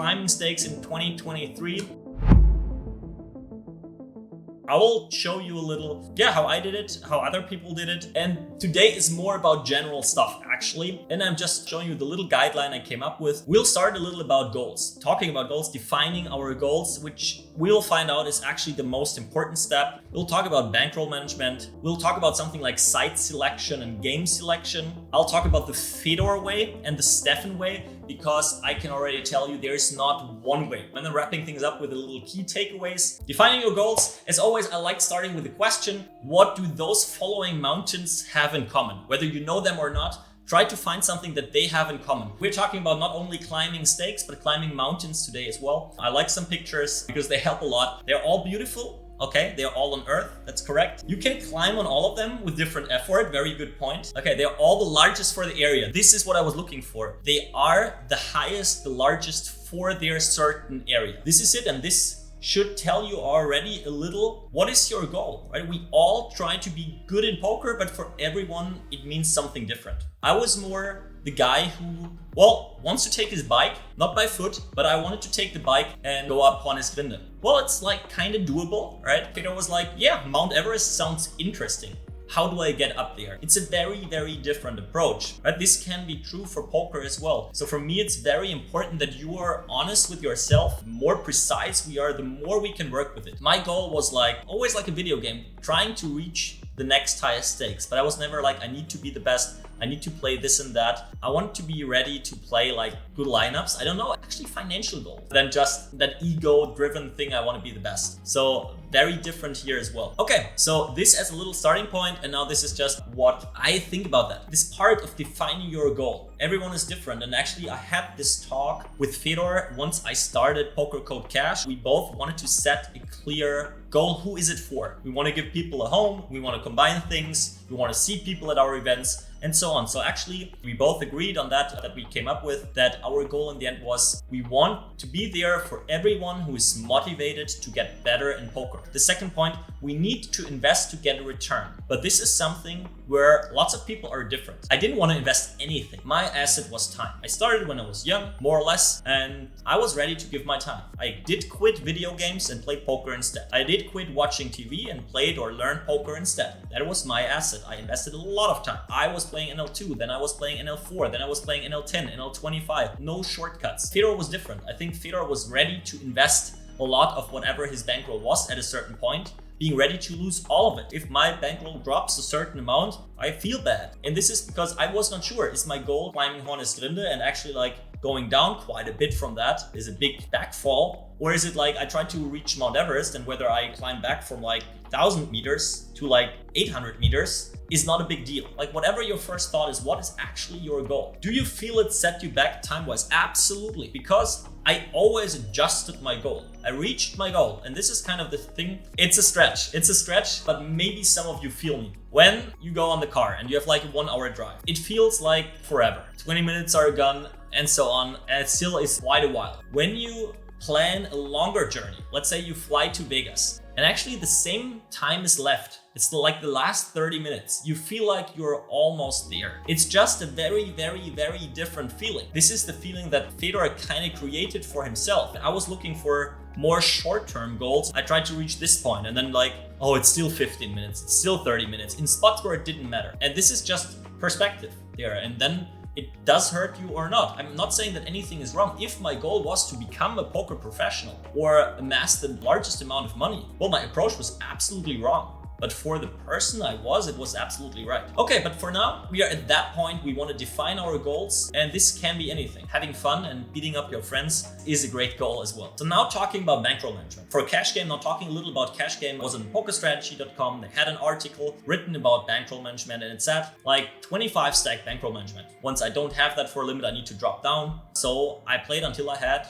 climbing stakes in 2023. I will show you a little, how I did it, how other people did it. And today is more about general stuff actually. And I'm just showing you the little guideline I came up with. We'll start a little about goals, talking about goals, defining our goals, which we'll find out is actually the most important step. We'll talk about bankroll management. We'll talk about something like site selection and game selection. I'll talk about the Fedor way and the Steffen way, because I can already tell you there's not one way. And then wrapping things up with a little key takeaways. Defining your goals. As always, I like starting with the question, what do those following mountains have in common? Whether you know them or not, try to find something that they have in common. We're talking about not only climbing stakes, but climbing mountains today as well. I like some pictures because they help a lot. They're all beautiful. Okay, they're all on Earth, that's correct. You can climb on all of them with different effort, very good point. Okay, they're all the largest for the area. This is what I was looking for. They are the highest, the largest for their certain area. This is it, and this should tell you already a little, what is your goal, right? We all try to be good in poker, but for everyone, it means something different. I was more the guy who, wants to take his bike, not by foot, but I wanted to take the bike and go up Hornesgrinde. Well, it's like kind of doable, right? Fedor was like, yeah, Mount Everest sounds interesting. How do I get up there? It's a very, very different approach, right? This can be true for poker as well. So for me, it's very important that you are honest with yourself. The more precise we are, the more we can work with it. My goal was always like a video game, trying to reach the next highest stakes. But I was never like, I need to be the best. I need to play this and that. I want to be ready to play good lineups. I don't know, actually financial goals than just that ego driven thing. I want to be the best. So very different here as well. Okay, so this as a little starting point, and now this is just what I think about that. This part of defining your goal. Everyone is different, and actually I had this talk with Fedor once I started Pokercode Cash. We both wanted to set a clear goal. Who is it for? We want to give people a home, we want to combine things, we want to see people at our events, and so on. So actually, we both agreed on that we came up with, that our goal in the end was we want to be there for everyone who is motivated to get better in poker. The second point, we need to invest to get a return. But this is something where lots of people are different. I didn't want to invest anything. My asset was time. I started when I was young, more or less, and I was ready to give my time. I did quit video games and played poker instead. I did quit watching TV and played or learned poker instead. That was my asset. I invested a lot of time. I was playing NL2, then I was playing NL4, then I was playing NL10, NL25. No shortcuts. Fedor was different. I think Fedor was ready to invest a lot of whatever his bankroll was at a certain point, being ready to lose all of it. If my bankroll drops a certain amount, I feel bad. And this is because I was not sure, is my goal climbing Hornesgrinde and actually going down quite a bit from that is a big backfall? Or is it I tried to reach Mount Everest, and whether I climb back from 1,000 meters to 800 meters is not a big deal. Whatever your first thought is, what is actually your goal? Do you feel it set you back time-wise? Absolutely, because I always adjusted my goal. I reached my goal, and this is kind of the thing. It's a stretch, but maybe some of you feel me. When you go on the car and you have a 1 hour drive, it feels like forever. 20 minutes are gone and so on, and it still is quite a while. When you plan a longer journey, let's say you fly to Vegas, and actually the same time is left. It's the last 30 minutes. You feel like you're almost there. It's just a very, very, very different feeling. This is the feeling that Fedor kind of created for himself. I was looking for more short-term goals. I tried to reach this point and then it's still 15 minutes, it's still 30 minutes in spots where it didn't matter. And this is just perspective there. And then it does hurt you or not. I'm not saying that anything is wrong. If my goal was to become a poker professional or amass the largest amount of money, my approach was absolutely wrong. But for the person it was absolutely right. Okay, but for now, we are at that point. We want to define our goals, and this can be anything. Having fun and beating up your friends is a great goal as well. So now talking about bankroll management. For a cash game, now talking a little about cash game, I was on pokerstrategy.com. They had an article written about bankroll management, and it said 25 stack bankroll management. Once I don't have that for a limit, I need to drop down. So I played until I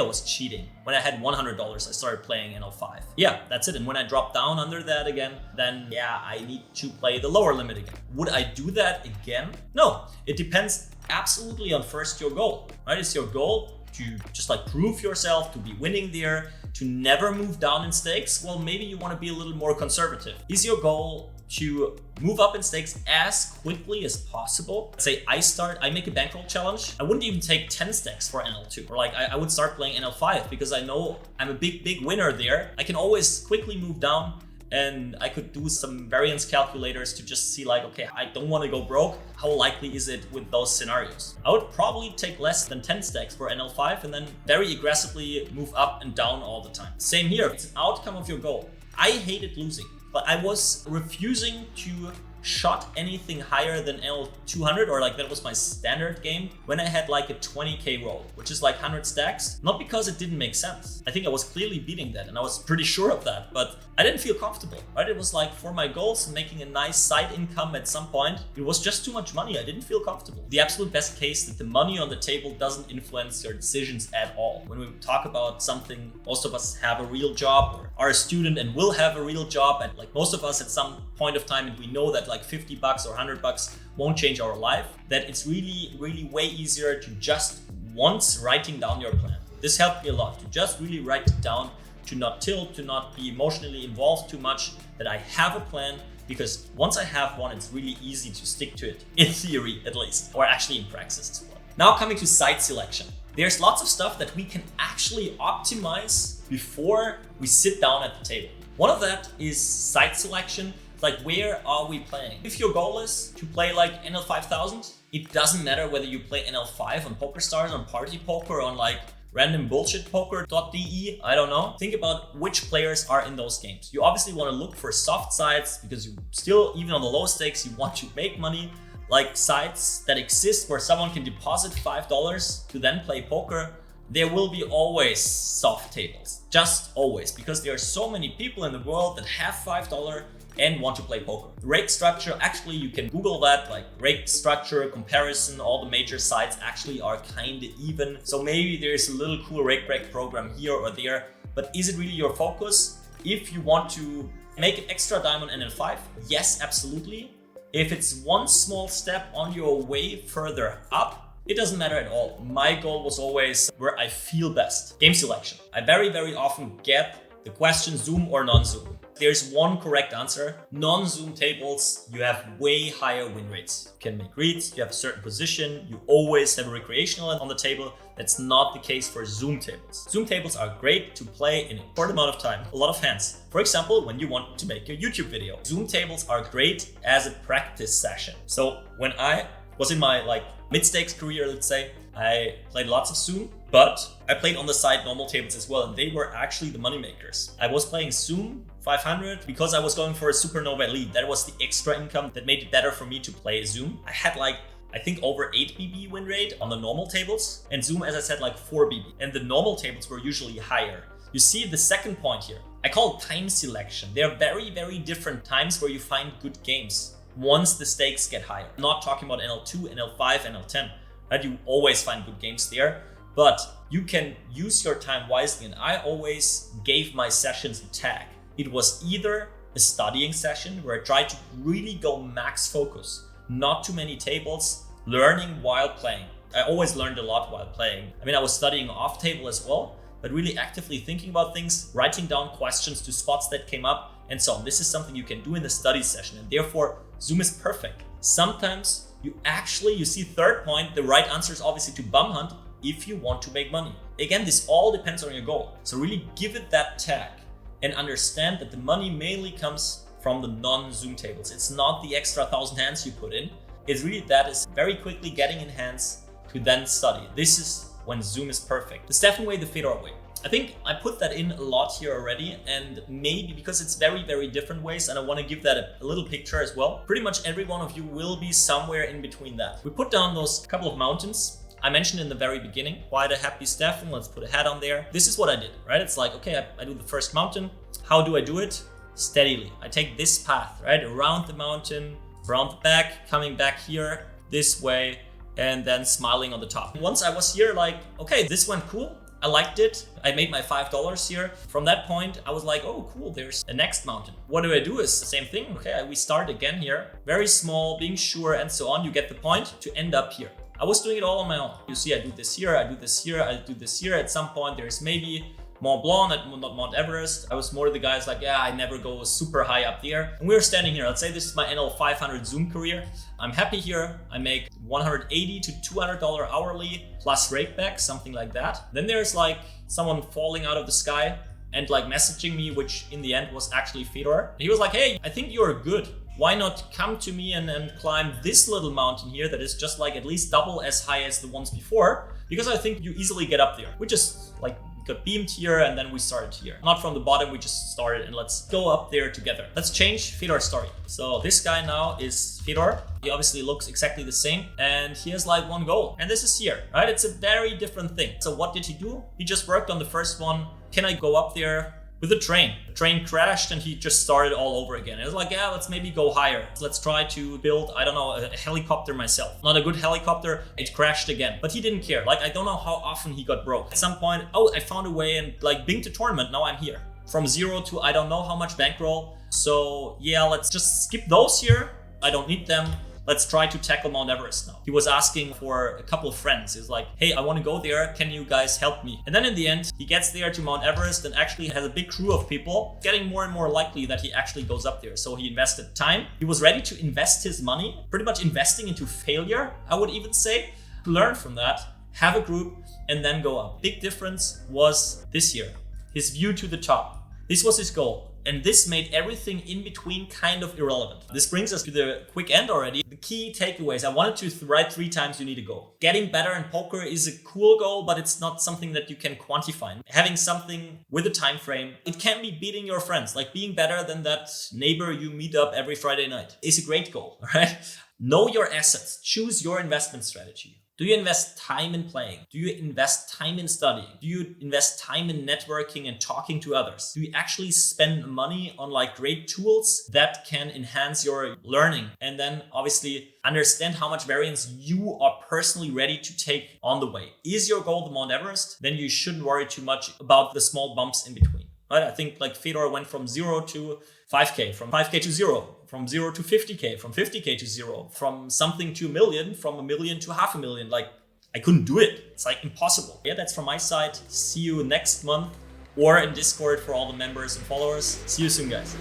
was cheating. When I had $100, I started playing NL5. Yeah, that's it. And when I dropped down under that again, then I need to play the lower limit again. Would I do that again? No, it depends absolutely on first your goal, right? Is your goal to just prove yourself, to be winning there, to never move down in stakes? Well, maybe you want to be a little more conservative. Is your goal to move up in stakes as quickly as possible. Say I make a bankroll challenge. I wouldn't even take 10 stacks for NL2. Or like I would start playing NL5 because I know I'm a big winner there. I can always quickly move down, and I could do some variance calculators to just see like, okay, I don't want to go broke. How likely is it with those scenarios? I would probably take less than 10 stacks for NL5 and then very aggressively move up and down all the time. Same here, it's an outcome of your goal. I hated losing, but I was refusing to shot anything higher than L200, or like that was my standard game when I had like a 20k roll, which is like 100 stacks. Not because it didn't make sense. I think I was clearly beating that and I was pretty sure of that, but I didn't feel comfortable, right? It was like for my goals, making a nice side income at some point, it was just too much money. I didn't feel comfortable. The absolute best case that the money on the table doesn't influence your decisions at all. When we talk about something, most of us have a real job or are a student and will have a real job, and like most of us at some point of time, and we know that like $50 or $100 won't change our life, that it's really way easier to just once writing down your plan. This helped me a lot, to just really write it down, to not tilt, to not be emotionally involved too much, that I have a plan, because once I have one, it's really easy to stick to it, in theory at least, or actually in praxis as well. Now coming to site selection. There's lots of stuff that we can actually optimize before we sit down at the table. One of that is site selection. Like, where are we playing? If your goal is to play like NL 5000, it doesn't matter whether you play NL 5 on PokerStars, on Party Poker, on like random bullshit poker.de, I don't know. Think about which players are in those games. You obviously want to look for soft sites because you still, even on the low stakes, you want to make money. Like sites that exist where someone can deposit $5 to then play poker. There will be always soft tables, just always, because there are so many people in the world that have $5 and want to play poker. Rake structure, actually you can Google that, like rake structure comparison, all the major sites actually are kind of even. So maybe there's a little cool rake break program here or there, but is it really your focus? If you want to make an extra dime on NL5, yes, absolutely. If it's one small step on your way further up, it doesn't matter at all. My goal was always where I feel best. Game selection. I very often get the question Zoom or non-Zoom. There's one correct answer. Non-Zoom tables, you have way higher win rates. You can make reads, you have a certain position, you always have a recreational on the table. That's not the case for Zoom tables. Zoom tables are great to play in a short amount of time, a lot of hands. For example, when you want to make your YouTube video. Zoom tables are great as a practice session. So when I was in my like mid-stakes career, let's say, I played lots of Zoom, but I played on the side normal tables as well, and they were actually the money makers. I was playing Zoom 500 because I was going for a supernova lead. That was the extra income that made it better for me to play Zoom. I had like, I think over 8 BB win rate on the normal tables, and Zoom, as I said, like 4 BB. And the normal tables were usually higher. You see the second point here. I call it time selection. There are very different times where you find good games once the stakes get higher. I'm not talking about NL2, NL5, NL10. Right? You always find good games there, but you can use your time wisely. And I always gave my sessions a tag. It was either a studying session where I tried to really go max focus, not too many tables, learning while playing. I always learned a lot while playing. I mean, I was studying off table as well, but really actively thinking about things, writing down questions to spots that came up, and so on. This is something you can do in the study session, and therefore Zoom is perfect. Sometimes you see third point, the right answer is obviously to bum hunt if you want to make money. Again, this all depends on your goal. So really give it that tag and understand that the money mainly comes from the non-Zoom tables. It's not the extra 1,000 hands you put in. It's really that is very quickly getting in hands to then study. This is when Zoom is perfect. The Steffen Way, the Fedor way. I think I put that in a lot here already, and maybe because it's very different ways, and I want to give that a little picture as well. Pretty much every one of you will be somewhere in between that. We put down those couple of mountains. I mentioned in the very beginning, quite a happy Steffen, let's put a hat on there. This is what I did, right? It's like, okay, I do the first mountain. How do I do it? Steadily. I take this path, right? Around the mountain, around the back, coming back here, this way, and then smiling on the top. Once I was here, like, okay, this went cool. I liked it. I made my $5 here. From that point, I was like, oh, cool, there's a next mountain. What do I do is the same thing. Okay, we start again here. Very small, being sure, and so on. You get the point to end up here. I was doing it all on my own. You see, I do this here, I do this here, I do this here. At some point, there's maybe Mont Blanc, not Mount Everest. I was more the guys like, yeah, I never go super high up there. And we're standing here. Let's say this is my NL 500 Zoom career. I'm happy here. I make $180 to $200 hourly plus rakeback, something like that. Then there's like someone falling out of the sky and like messaging me, which in the end was actually Fedor. He was like, hey, I think you're good. Why not come to me and climb this little mountain here that is just like at least double as high as the ones before? Because I think you easily get up there. We just like got beamed here and then we started here. Not from the bottom, we just started, and let's go up there together. Let's change Fedor's story. So this guy now is Fedor. He obviously looks exactly the same and he has like one goal. And this is here, right? It's a very different thing. So what did he do? He just worked on the first one. Can I go up there? With a train. The train crashed and he just started all over again. It was like, yeah, let's maybe go higher. Let's try to build, I don't know, a helicopter myself. Not a good helicopter, it crashed again. But he didn't care. Like, I don't know how often he got broke. At some point, oh, I found a way and like binked a tournament, now I'm here. From 0 to I don't know how much bankroll. So yeah, let's just skip those here. I don't need them. Let's try to tackle Mount Everest now. He was asking for a couple of friends. He was like, hey, I want to go there. Can you guys help me? And then in the end, he gets there to Mount Everest and actually has a big crew of people, getting more and more likely that he actually goes up there. So he invested time. He was ready to invest his money, pretty much investing into failure, I would even say, to learn from that, have a group, and then go up. Big difference was this year, his view to the top. This was his goal. And this made everything in between kind of irrelevant. This brings us to the quick end already. The key takeaways. I wanted to write 3 times you need to go. Getting better in poker is a cool goal, but it's not something that you can quantify. Having something with a time frame, it can be beating your friends, like being better than that neighbor you meet up every Friday night is a great goal, right? Know your assets. Choose your investment strategy. Do you invest time in playing? Do you invest time in studying? Do you invest time in networking and talking to others? Do you actually spend money on like great tools that can enhance your learning? And then obviously understand how much variance you are personally ready to take on the way. Is your goal the Mount Everest? Then you shouldn't worry too much about the small bumps in between. Right? I think like Fedor went from 0 to 5K, from 5K to 0, from 0 to 50K, from 50K to 0, from something to a million, from a million to $500,000. Like, I couldn't do it. It's like impossible. Yeah, that's from my side. See you next month or in Discord for all the members and followers. See you soon, guys.